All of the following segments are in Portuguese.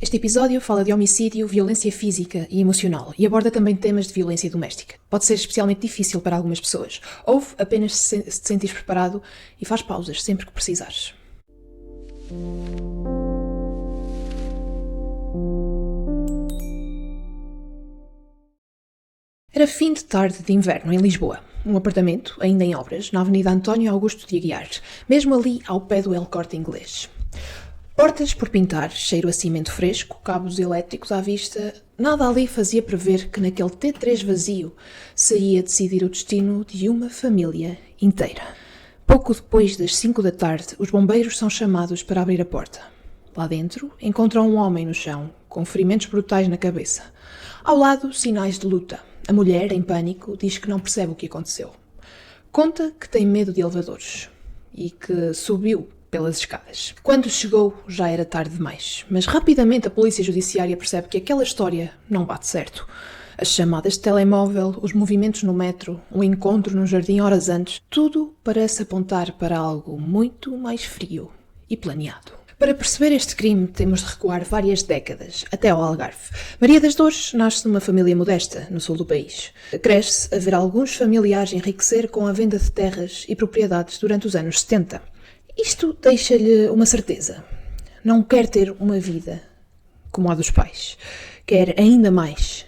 Este episódio fala de homicídio, violência física e emocional e aborda também temas de violência doméstica. Pode ser especialmente difícil para algumas pessoas. Ouve apenas se te sentires preparado e faz pausas sempre que precisares. Era fim de tarde de inverno em Lisboa. Um apartamento, ainda em obras, na Avenida António Augusto de Aguiar, mesmo ali ao pé do El Corte Inglês. Portas por pintar, cheiro a cimento fresco, cabos elétricos à vista, nada ali fazia prever que naquele T3 vazio se ia decidir o destino de uma família inteira. Pouco depois das 5 da tarde, os bombeiros são chamados para abrir a porta. Lá dentro, encontram um homem no chão, com ferimentos brutais na cabeça. Ao lado, sinais de luta. A mulher, em pânico, diz que não percebe o que aconteceu. Conta que tem medo de elevadores e que subiu pelas escadas. Quando chegou, já era tarde demais, mas rapidamente a polícia judiciária percebe que aquela história não bate certo. As chamadas de telemóvel, os movimentos no metro, o encontro no jardim horas antes, tudo parece apontar para algo muito mais frio e planeado. Para perceber este crime, temos de recuar várias décadas, até ao Algarve. Maria das Dores nasce numa família modesta, no sul do país. Cresce a ver alguns familiares enriquecer com a venda de terras e propriedades durante os anos 70. Isto deixa-lhe uma certeza. Não quer ter uma vida como a dos pais. Quer ainda mais.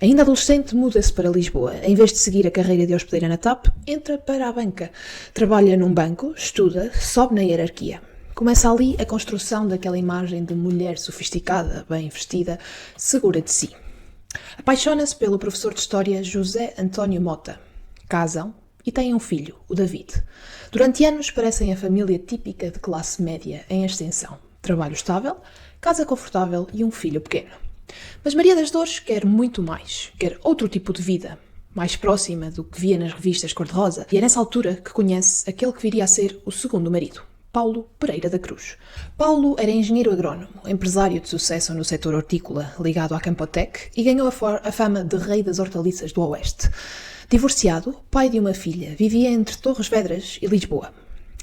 Ainda adolescente, muda-se para Lisboa. Em vez de seguir a carreira de hospedeira na TAP, entra para a banca. Trabalha num banco, estuda, sobe na hierarquia. Começa ali a construção daquela imagem de mulher sofisticada, bem vestida, segura de si. Apaixona-se pelo professor de História José António Mota. Casam e têm um filho, o David. Durante anos parecem a família típica de classe média em ascensão. Trabalho estável, casa confortável e um filho pequeno. Mas Maria das Dores quer muito mais. Quer outro tipo de vida, mais próxima do que via nas revistas cor-de-rosa. E é nessa altura que conhece aquele que viria a ser o segundo marido, Paulo Pereira da Cruz. Paulo era engenheiro agrónomo, empresário de sucesso no setor hortícola, ligado à Campotec, e ganhou a fama de rei das hortaliças do Oeste. Divorciado, pai de uma filha, vivia entre Torres Vedras e Lisboa.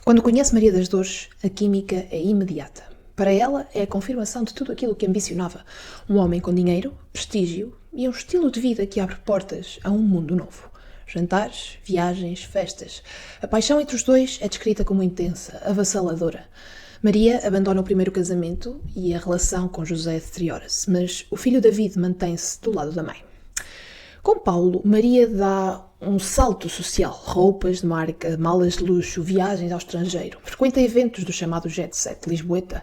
Quando conhece Maria das Dores, a química é imediata. Para ela, é a confirmação de tudo aquilo que ambicionava. Um homem com dinheiro, prestígio e um estilo de vida que abre portas a um mundo novo. Jantares, viagens, festas. A paixão entre os dois é descrita como intensa, avassaladora. Maria abandona o primeiro casamento e a relação com José deteriora-se, mas o filho David mantém-se do lado da mãe. Com Paulo, Maria dá um salto social, roupas de marca, malas de luxo, viagens ao estrangeiro, frequenta eventos do chamado Jet Set Lisboeta.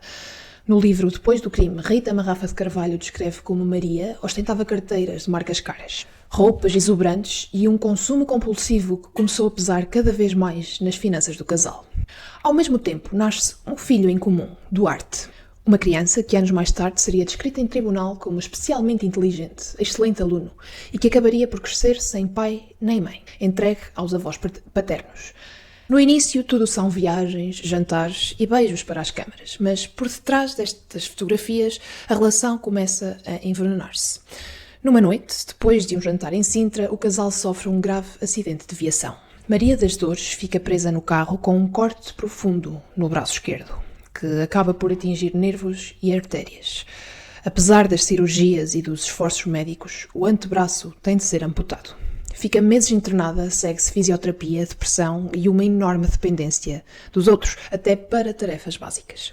No livro Depois do Crime, Rita Marrafa de Carvalho descreve como Maria ostentava carteiras de marcas caras, roupas exuberantes e um consumo compulsivo que começou a pesar cada vez mais nas finanças do casal. Ao mesmo tempo, nasce um filho em comum, Duarte. Uma criança que anos mais tarde seria descrita em tribunal como especialmente inteligente, excelente aluno, e que acabaria por crescer sem pai nem mãe, entregue aos avós paternos. No início, tudo são viagens, jantares e beijos para as câmaras, mas por detrás destas fotografias, a relação começa a envenenar-se. Numa noite, depois de um jantar em Sintra, o casal sofre um grave acidente de viação. Maria das Dores fica presa no carro com um corte profundo no braço esquerdo, que acaba por atingir nervos e artérias. Apesar das cirurgias e dos esforços médicos, o antebraço tem de ser amputado. Fica meses internada, segue-se fisioterapia, depressão e uma enorme dependência dos outros, até para tarefas básicas.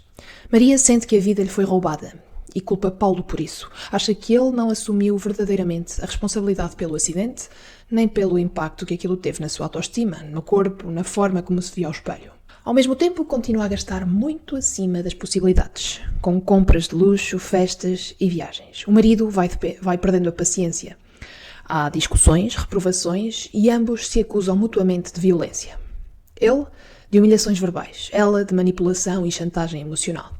Maria sente que a vida lhe foi roubada e culpa Paulo por isso. Acha que ele não assumiu verdadeiramente a responsabilidade pelo acidente, nem pelo impacto que aquilo teve na sua autoestima, no corpo, na forma como se via ao espelho. Ao mesmo tempo, continua a gastar muito acima das possibilidades, com compras de luxo, festas e viagens. O marido vai perdendo a paciência. Há discussões, reprovações e ambos se acusam mutuamente de violência. Ele, de humilhações verbais, ela de manipulação e chantagem emocional.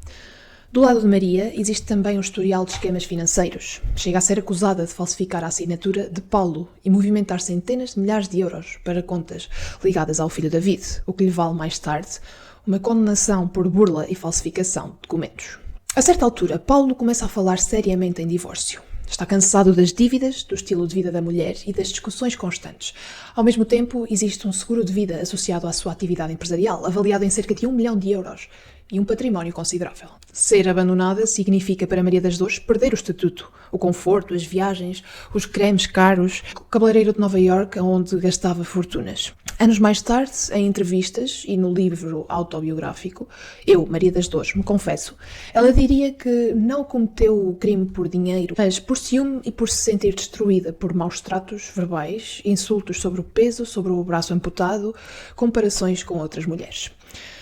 Do lado de Maria, existe também um historial de esquemas financeiros. Chega a ser acusada de falsificar a assinatura de Paulo e movimentar centenas de milhares de euros para contas ligadas ao filho David, o que lhe vale mais tarde uma condenação por burla e falsificação de documentos. A certa altura, Paulo começa a falar seriamente em divórcio. Está cansado das dívidas, do estilo de vida da mulher e das discussões constantes. Ao mesmo tempo, existe um seguro de vida associado à sua atividade empresarial, avaliado em cerca de 1 milhão de euros, e um património considerável. Ser abandonada significa para Maria das Dores perder o estatuto, o conforto, as viagens, os cremes caros, o cabeleireiro de Nova Iorque, onde gastava fortunas. Anos mais tarde, em entrevistas e no livro autobiográfico, eu, Maria das Dores, me confesso, ela diria que não cometeu o crime por dinheiro, mas por ciúme e por se sentir destruída por maus tratos verbais, insultos sobre o peso, sobre o braço amputado, comparações com outras mulheres.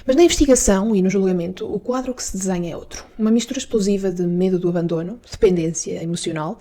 Mas na investigação e no julgamento, o quadro que se desenha é outro. Uma mistura explosiva de medo do abandono, dependência emocional,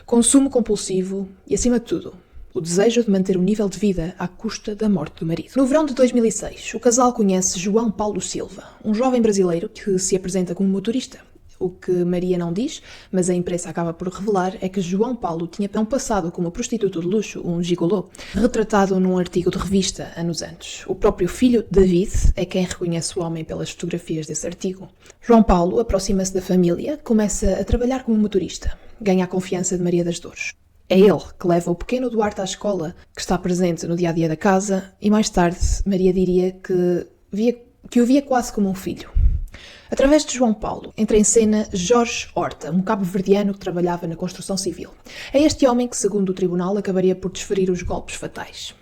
consumo compulsivo e, acima de tudo, o desejo de manter o nível de vida à custa da morte do marido. No verão de 2006, o casal conhece João Paulo Silva, um jovem brasileiro que se apresenta como motorista. O que Maria não diz, mas a imprensa acaba por revelar, é que João Paulo tinha um passado como prostituto de luxo, um gigolô, retratado num artigo de revista anos antes. O próprio filho, David, é quem reconhece o homem pelas fotografias desse artigo. João Paulo aproxima-se da família, começa a trabalhar como motorista, ganha a confiança de Maria das Dores. É ele que leva o pequeno Duarte à escola, que está presente no dia-a-dia da casa, e mais tarde Maria diria que o via quase como um filho. Através de João Paulo, entra em cena Jorge Horta, um cabo-verdiano que trabalhava na construção civil. É este homem que, segundo o tribunal, acabaria por desferir os golpes fatais.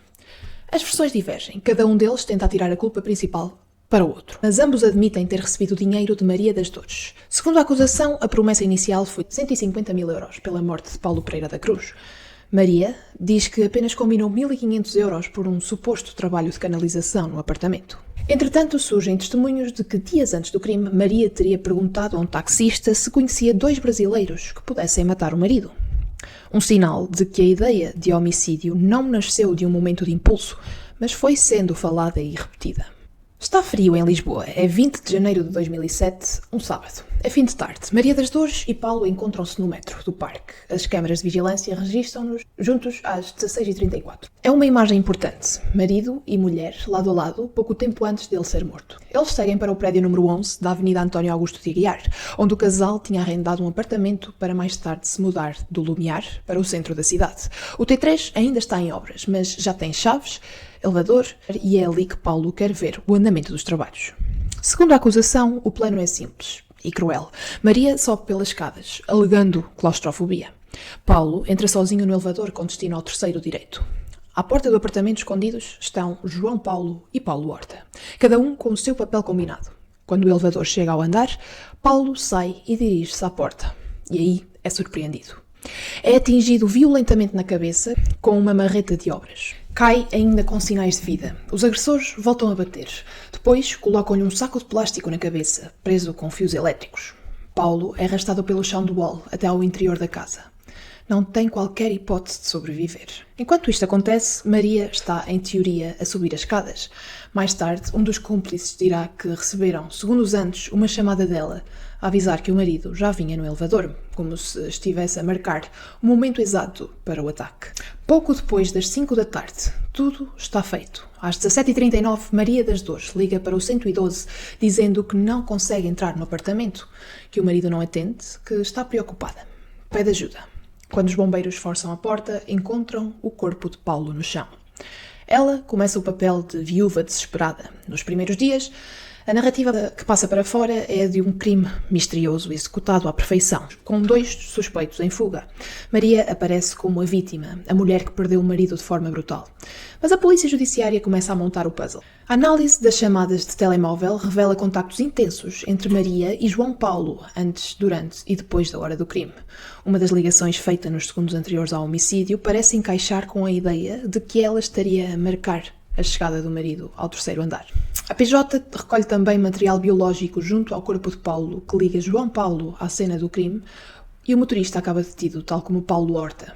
As versões divergem, cada um deles tenta atirar a culpa principal para o outro, mas ambos admitem ter recebido dinheiro de Maria das Dores. Segundo a acusação, a promessa inicial foi de 150 mil euros pela morte de Paulo Pereira da Cruz. Maria diz que apenas combinou 1.500 euros por um suposto trabalho de canalização no apartamento. Entretanto, surgem testemunhos de que dias antes do crime, Maria teria perguntado a um taxista se conhecia 2 brasileiros que pudessem matar o marido. Um sinal de que a ideia de homicídio não nasceu de um momento de impulso, mas foi sendo falada e repetida. Está frio em Lisboa. É 20 de janeiro de 2007, um sábado. É fim de tarde. Maria das Dores e Paulo encontram-se no metro do parque. As câmaras de vigilância registram-nos juntos às 16h34. É uma imagem importante. Marido e mulher, lado a lado, pouco tempo antes dele ser morto. Eles seguem para o prédio número 11 da Avenida António Augusto de Aguiar, onde o casal tinha arrendado um apartamento para mais tarde se mudar do Lumiar para o centro da cidade. O T3 ainda está em obras, mas já tem chaves, elevador, e é ali que Paulo quer ver o andamento dos trabalhos. Segundo a acusação, o plano é simples e cruel. Maria sobe pelas escadas, alegando claustrofobia. Paulo entra sozinho no elevador com destino ao terceiro direito. À porta do apartamento escondidos estão João Paulo e Paulo Horta, cada um com o seu papel combinado. Quando o elevador chega ao andar, Paulo sai e dirige-se à porta. E aí é surpreendido. É atingido violentamente na cabeça com uma marreta de obras. Cai ainda com sinais de vida. Os agressores voltam a bater. Depois colocam-lhe um saco de plástico na cabeça, preso com fios elétricos. Paulo é arrastado pelo chão do hall até ao interior da casa. Não tem qualquer hipótese de sobreviver. Enquanto isto acontece, Maria está, em teoria, a subir as escadas. Mais tarde, um dos cúmplices dirá que receberam, segundos antes, uma chamada dela a avisar que o marido já vinha no elevador, como se estivesse a marcar o momento exato para o ataque. Pouco depois das 5 da tarde, tudo está feito. Às 17h39, Maria das Dores liga para o 112 dizendo que não consegue entrar no apartamento, que o marido não atende, que está preocupada. Pede ajuda. Quando os bombeiros forçam a porta, encontram o corpo de Paulo no chão. Ela começa o papel de viúva desesperada. Nos primeiros dias, a narrativa que passa para fora é a de um crime misterioso executado à perfeição, com 2 suspeitos em fuga. Maria aparece como a vítima, a mulher que perdeu o marido de forma brutal. Mas a polícia judiciária começa a montar o puzzle. A análise das chamadas de telemóvel revela contactos intensos entre Maria e João Paulo, antes, durante e depois da hora do crime. Uma das ligações feita nos segundos anteriores ao homicídio parece encaixar com a ideia de que ela estaria a marcar a chegada do marido ao terceiro andar. A PJ recolhe também material biológico junto ao corpo de Paulo, que liga João Paulo à cena do crime, e o motorista acaba detido, tal como Paulo Horta.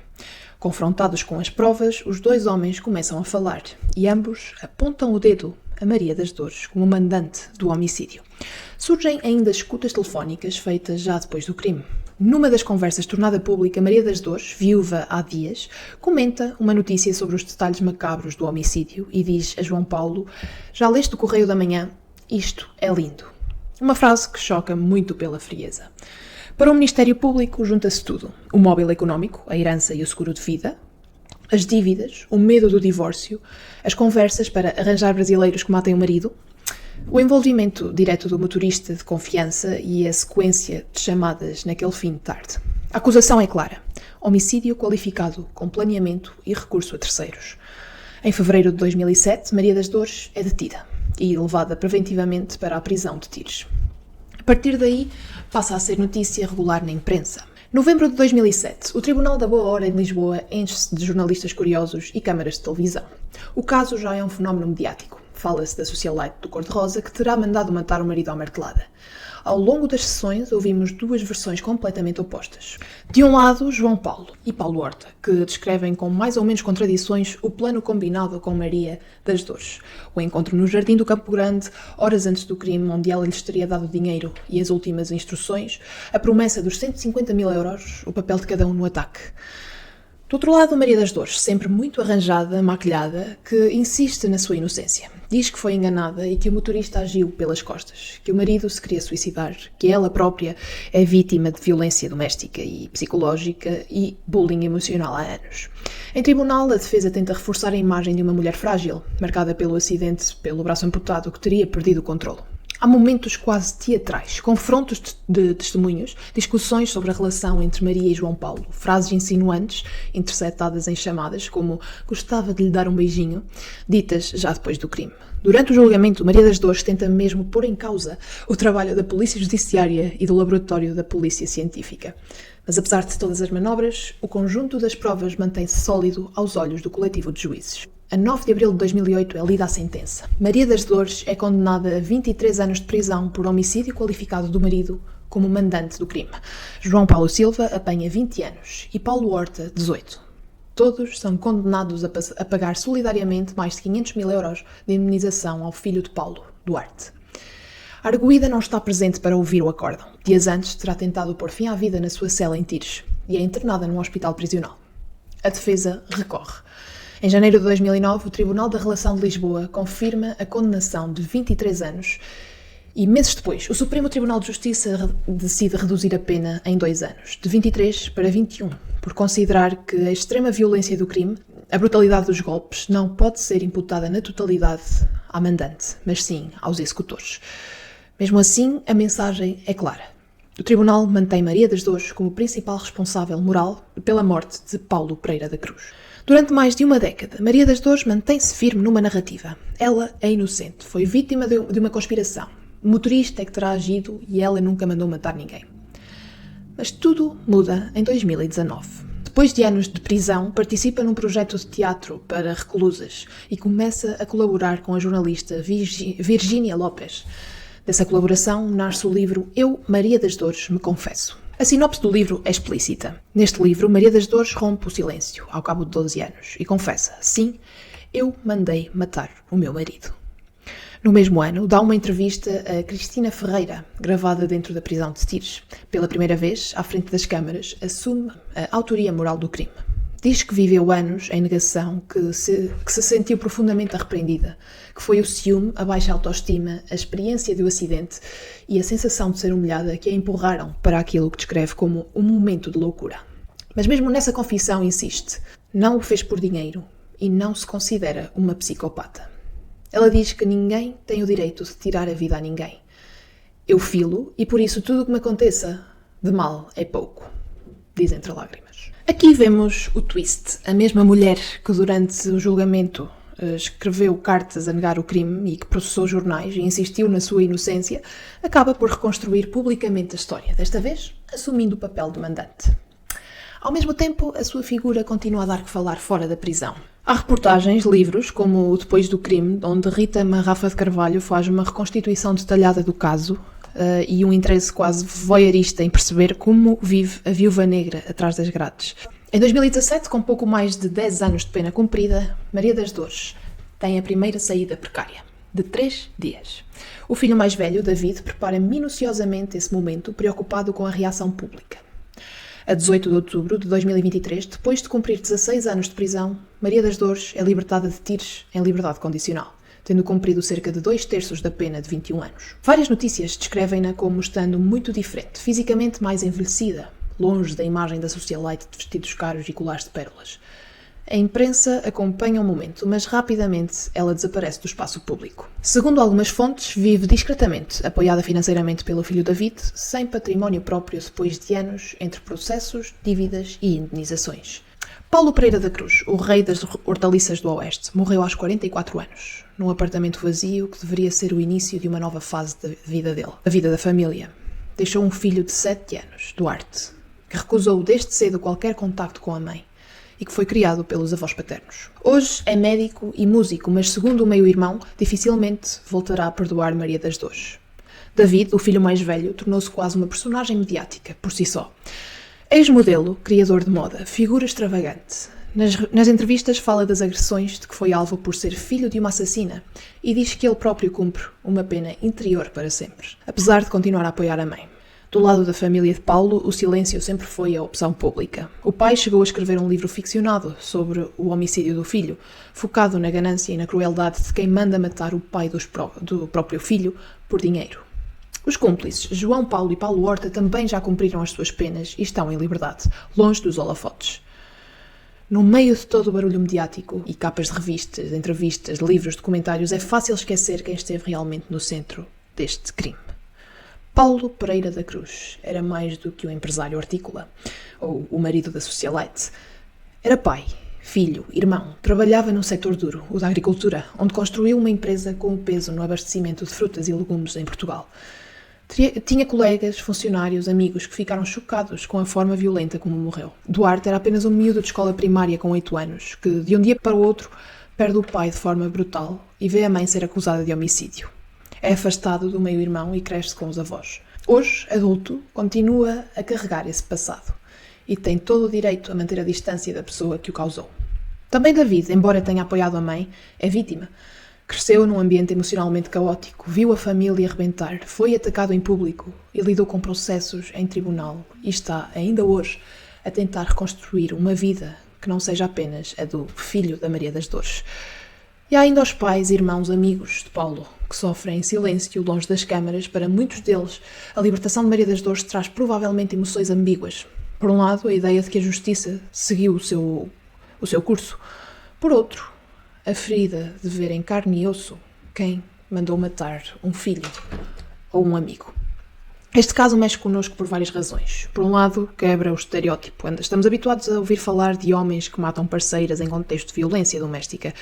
Confrontados com as provas, os 2 homens começam a falar, e ambos apontam o dedo a Maria das Dores como mandante do homicídio. Surgem ainda escutas telefónicas feitas já depois do crime. Numa das conversas tornada pública, Maria das Dores, viúva há dias, comenta uma notícia sobre os detalhes macabros do homicídio e diz a João Paulo: "Já leste o Correio da Manhã? Isto é lindo." Uma frase que choca muito pela frieza. Para o Ministério Público junta-se tudo: o móvel económico, a herança e o seguro de vida, as dívidas, o medo do divórcio, as conversas para arranjar brasileiros que matem o marido. O envolvimento direto do motorista de confiança e a sequência de chamadas naquele fim de tarde. A acusação é clara: homicídio qualificado com planeamento e recurso a terceiros. Em fevereiro de 2007, Maria das Dores é detida e levada preventivamente para a prisão de Tires. A partir daí, passa a ser notícia regular na imprensa. Novembro de 2007, o Tribunal da Boa Hora em Lisboa enche-se de jornalistas curiosos e câmaras de televisão. O caso já é um fenómeno mediático. Fala-se da socialite do Cor-de-Rosa que terá mandado matar o marido à martelada. Ao longo das sessões, ouvimos duas versões completamente opostas. De um lado, João Paulo e Paulo Horta, que descrevem com mais ou menos contradições o plano combinado com Maria das Dores. O encontro no Jardim do Campo Grande, horas antes do crime, onde ela lhes teria dado dinheiro e as últimas instruções, a promessa dos 150 mil euros, o papel de cada um no ataque. Do outro lado, Maria das Dores, sempre muito arranjada, maquilhada, que insiste na sua inocência. Diz que foi enganada e que o motorista agiu pelas costas, que o marido se queria suicidar, que ela própria é vítima de violência doméstica e psicológica e bullying emocional há anos. Em tribunal, a defesa tenta reforçar a imagem de uma mulher frágil, marcada pelo acidente, pelo braço amputado, que teria perdido o controle. Há momentos quase teatrais, confrontos de testemunhos, discussões sobre a relação entre Maria e João Paulo, frases insinuantes, interceptadas em chamadas, como "gostava de lhe dar um beijinho", ditas já depois do crime. Durante o julgamento, Maria das Dores tenta mesmo pôr em causa o trabalho da Polícia Judiciária e do Laboratório da Polícia Científica. Mas apesar de todas as manobras, o conjunto das provas mantém-se sólido aos olhos do coletivo de juízes. A 9 de abril de 2008 é lida a sentença. Maria das Dores é condenada a 23 anos de prisão por homicídio qualificado do marido como mandante do crime. João Paulo Silva apanha 20 anos e Paulo Horta 18. Todos são condenados a pagar solidariamente mais de 500 mil euros de indemnização ao filho de Paulo, Duarte. A arguída não está presente para ouvir o acórdão. Dias antes terá tentado pôr fim à vida na sua cela em Tires e é internada num hospital prisional. A defesa recorre. Em janeiro de 2009, o Tribunal da Relação de Lisboa confirma a condenação de 23 anos e, meses depois, o Supremo Tribunal de Justiça decide reduzir a pena em 2 anos, de 23 para 21, por considerar que a extrema violência do crime, a brutalidade dos golpes, não pode ser imputada na totalidade à mandante, mas sim aos executores. Mesmo assim, a mensagem é clara. O Tribunal mantém Maria das Dores como principal responsável moral pela morte de Paulo Pereira da Cruz. Durante mais de uma década, Maria das Dores mantém-se firme numa narrativa. Ela é inocente, foi vítima de uma conspiração. O motorista é que terá agido e ela nunca mandou matar ninguém. Mas tudo muda em 2019. Depois de anos de prisão, participa num projeto de teatro para reclusas e começa a colaborar com a jornalista Virgínia Lopes. Dessa colaboração nasce o livro Eu, Maria das Dores, me confesso. A sinopse do livro é explícita. Neste livro, Maria das Dores rompe o silêncio, ao cabo de 12 anos, e confessa: sim, eu mandei matar o meu marido. No mesmo ano, dá uma entrevista a Cristina Ferreira, gravada dentro da prisão de Tires. Pela primeira vez, à frente das câmaras, assume a autoria moral do crime. Diz que viveu anos em negação, que se sentiu profundamente arrependida, que foi o ciúme, a baixa autoestima, a experiência do acidente e a sensação de ser humilhada que a empurraram para aquilo que descreve como um momento de loucura. Mas mesmo nessa confissão insiste, não o fez por dinheiro e não se considera uma psicopata. Ela diz que ninguém tem o direito de tirar a vida a ninguém. Eu filo e por isso tudo o que me aconteça de mal é pouco, diz entre lágrimas. Aqui vemos o twist. A mesma mulher que durante o julgamento escreveu cartas a negar o crime e que processou jornais e insistiu na sua inocência, acaba por reconstruir publicamente a história, desta vez assumindo o papel de mandante. Ao mesmo tempo, a sua figura continua a dar que falar fora da prisão. Há reportagens, livros, como o Depois do Crime, onde Rita Marrafa de Carvalho faz uma reconstituição detalhada do caso, e um interesse quase voyeurista em perceber como vive a viúva negra atrás das grades. Em 2017, com pouco mais de 10 anos de pena cumprida, Maria das Dores tem a primeira saída precária, de 3 dias. O filho mais velho, David, prepara minuciosamente esse momento, preocupado com a reação pública. A 18 de outubro de 2023, depois de cumprir 16 anos de prisão, Maria das Dores é libertada de Tires em liberdade condicional, tendo cumprido cerca de 2/3 da pena de 21 anos. Várias notícias descrevem-na como estando muito diferente, fisicamente mais envelhecida, longe da imagem da socialite de vestidos caros e colares de pérolas. A imprensa acompanha o momento, mas rapidamente ela desaparece do espaço público. Segundo algumas fontes, vive discretamente, apoiada financeiramente pelo filho David, sem património próprio depois de anos entre processos, dívidas e indenizações. Paulo Pereira da Cruz, o rei das hortaliças do Oeste, morreu aos 44 anos, num apartamento vazio que deveria ser o início de uma nova fase da vida dele, a vida da família. Deixou um filho de 7 anos, Duarte, que recusou desde cedo qualquer contacto com a mãe e que foi criado pelos avós paternos. Hoje é médico e músico, mas segundo o meio-irmão, dificilmente voltará a perdoar Maria das Dores. David, o filho mais velho, tornou-se quase uma personagem mediática, por si só. Ex-modelo, criador de moda, figura extravagante. Nas entrevistas fala das agressões de que foi alvo por ser filho de uma assassina e diz que ele próprio cumpre uma pena interior para sempre, apesar de continuar a apoiar a mãe. Do lado da família de Paulo, o silêncio sempre foi a opção pública. O pai chegou a escrever um livro ficcionado sobre o homicídio do filho, focado na ganância e na crueldade de quem manda matar o pai do próprio filho por dinheiro. Os cúmplices, João Paulo e Paulo Horta, também já cumpriram as suas penas e estão em liberdade, longe dos holofotes. No meio de todo o barulho mediático e capas de revistas, entrevistas, livros, documentários, é fácil esquecer quem esteve realmente no centro deste crime. Paulo Pereira da Cruz era mais do que um empresário hortícola, ou o marido da socialite. Era pai, filho, irmão, trabalhava num setor duro, o da agricultura, onde construiu uma empresa com o peso no abastecimento de frutas e legumes em Portugal. Tinha colegas, funcionários, amigos que ficaram chocados com a forma violenta como morreu. Duarte era apenas um miúdo de escola primária com 8 anos, que de um dia para o outro perde o pai de forma brutal e vê a mãe ser acusada de homicídio. É afastado do meio-irmão e cresce com os avós. Hoje, adulto, continua a carregar esse passado e tem todo o direito a manter a distância da pessoa que o causou. Também David, embora tenha apoiado a mãe, é vítima. Cresceu num ambiente emocionalmente caótico, viu a família arrebentar, foi atacado em público e lidou com processos em tribunal e está, ainda hoje, a tentar reconstruir uma vida que não seja apenas a do filho da Maria das Dores. E há ainda os pais, irmãos, amigos de Paulo, que sofrem em silêncio, longe das câmaras. Para muitos deles, a libertação de Maria das Dores traz provavelmente emoções ambíguas. Por um lado, a ideia de que a justiça seguiu o seu curso. Por outro, a ferida de ver em carne e osso quem mandou matar um filho ou um amigo. Este caso mexe connosco por várias razões. Por um lado, quebra o estereótipo. Estamos habituados a ouvir falar de homens que matam parceiras em contexto de violência doméstica.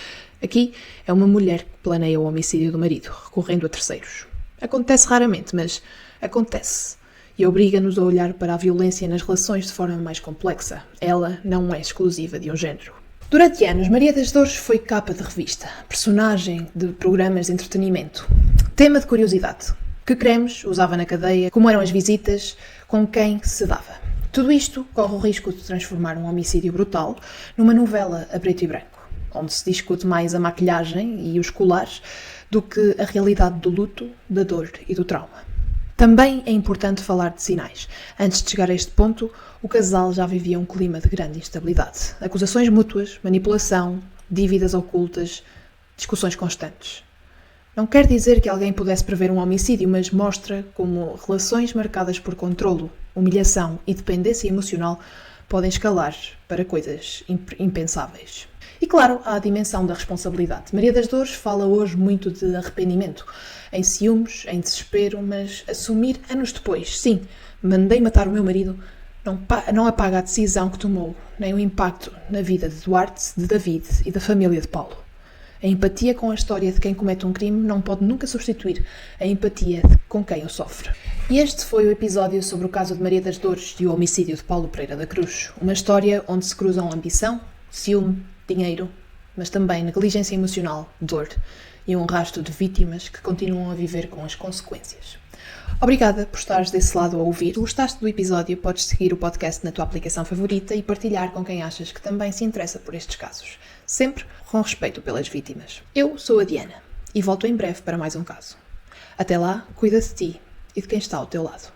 Aqui é uma mulher que planeia o homicídio do marido, recorrendo a terceiros. Acontece raramente, mas acontece. E obriga-nos a olhar para a violência nas relações de forma mais complexa. Ela não é exclusiva de um género. Durante anos, Maria das Dores foi capa de revista, personagem de programas de entretenimento, tema de curiosidade. Que cremes usava na cadeia, como eram as visitas, com quem se dava. Tudo isto corre o risco de transformar um homicídio brutal numa novela a preto e branco, onde se discute mais a maquilhagem e os colares do que a realidade do luto, da dor e do trauma. Também é importante falar de sinais. Antes de chegar a este ponto, o casal já vivia um clima de grande instabilidade. Acusações mútuas, manipulação, dívidas ocultas, discussões constantes. Não quer dizer que alguém pudesse prever um homicídio, mas mostra como relações marcadas por controlo, humilhação e dependência emocional podem escalar para coisas impensáveis. E claro, há a dimensão da responsabilidade. Maria das Dores fala hoje muito de arrependimento, em ciúmes, em desespero, mas assumir anos depois, sim, mandei matar o meu marido, não apaga a decisão que tomou, nem o impacto na vida de Duarte, de David e da família de Paulo. A empatia com a história de quem comete um crime não pode nunca substituir a empatia com quem o sofre. E este foi o episódio sobre o caso de Maria das Dores e o homicídio de Paulo Pereira da Cruz. Uma história onde se cruzam ambição, ciúme, dinheiro, mas também negligência emocional, dor e um rastro de vítimas que continuam a viver com as consequências. Obrigada por estares desse lado a ouvir. Se gostaste do episódio, podes seguir o podcast na tua aplicação favorita e partilhar com quem achas que também se interessa por estes casos. Sempre com respeito pelas vítimas. Eu sou a Diana e volto em breve para mais um caso. Até lá, cuida de ti e de quem está ao teu lado.